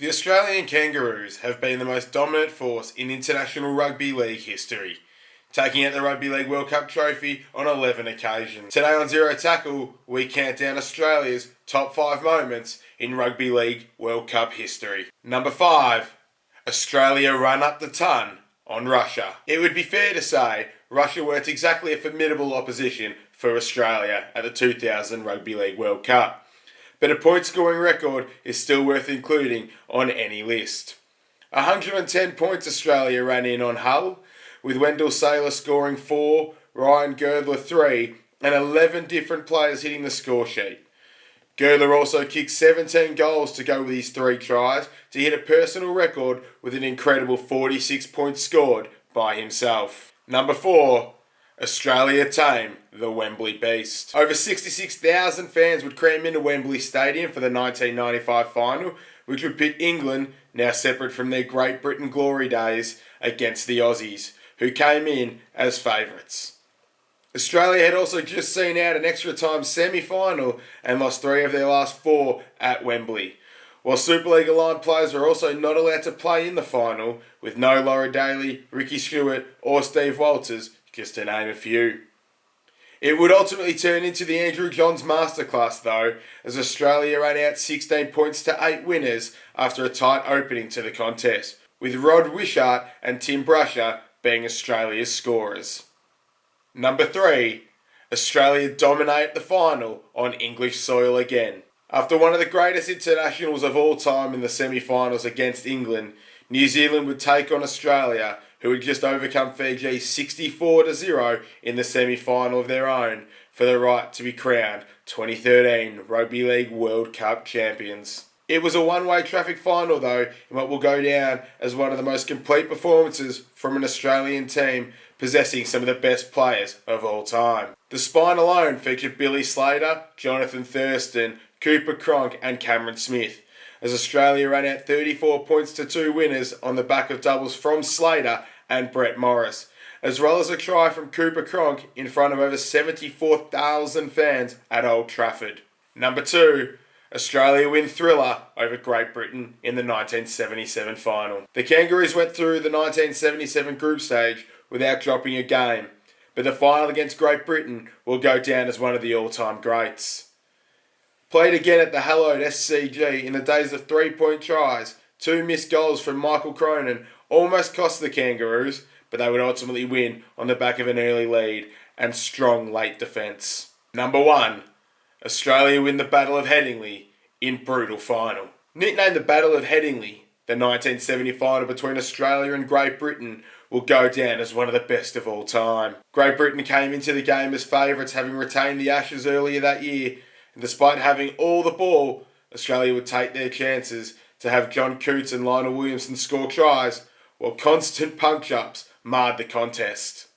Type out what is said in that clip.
The Australian Kangaroos have been the most dominant force in international rugby league history, taking out the Rugby League World Cup trophy on 11 occasions. Today on Zero Tackle, we count down Australia's top 5 moments in Rugby League World Cup history. Number 5. Australia run up the ton on Russia. It would be fair to say Russia weren't exactly a formidable opposition for Australia at the 2000 Rugby League World Cup, but a point-scoring record is still worth including on any list. 110 points Australia ran in on Hull, with Wendell Sailor scoring 4, Ryan Girdler 3, and 11 different players hitting the score sheet. Girdler also kicked 17 goals to go with his 3 tries to hit a personal record with an incredible 46 points scored by himself. Number 4. Australia tame the Wembley Beast. Over 66,000 fans would cram into Wembley Stadium for the 1995 final, which would pit England, now separate from their Great Britain glory days, against the Aussies, who came in as favourites. Australia had also just seen out an extra time semi-final and lost 3 of their last 4 at Wembley, while Super League aligned players were also not allowed to play in the final, with no Laura Daly, Ricky Stewart or Steve Walters, just to name a few. It would ultimately turn into the Andrew Johns masterclass though, as Australia ran out 16 points to 8 winners after a tight opening to the contest, with Rod Wishart and Tim Brusher being Australia's scorers. Number 3. Australia dominate the final on English soil again. After one of the greatest internationals of all time in the semi-finals against England, New Zealand would take on Australia, who had just overcome Fiji 64-0 in the semi-final of their own for the right to be crowned 2013 Rugby League World Cup champions. It was a one-way traffic final though, in what will go down as one of the most complete performances from an Australian team possessing some of the best players of all time. The spine alone featured Billy Slater, Jonathan Thurston, Cooper Cronk and Cameron Smith, as Australia ran out 34 points to 2 winners on the back of doubles from Slater and Brett Morris, as well as a try from Cooper Cronk in front of over 74,000 fans at Old Trafford. Number 2. Australia win thriller over Great Britain in the 1977 final. The Kangaroos went through the 1977 group stage without dropping a game, but the final against Great Britain will go down as one of the all-time greats. Played again at the hallowed SCG in the days of 3-point tries, 2 missed goals from Michael Cronin almost cost the Kangaroos, but they would ultimately win on the back of an early lead and strong late defence. Number 1. Australia win the Battle of Headingley in brutal final. Nicknamed the Battle of Headingley, the 1970 final between Australia and Great Britain will go down as one of the best of all time. Great Britain came into the game as favourites, having retained the Ashes earlier that year, and despite having all the ball, Australia would take their chances to have John Cootes and Lionel Williamson score tries, while constant punch-ups marred the contest.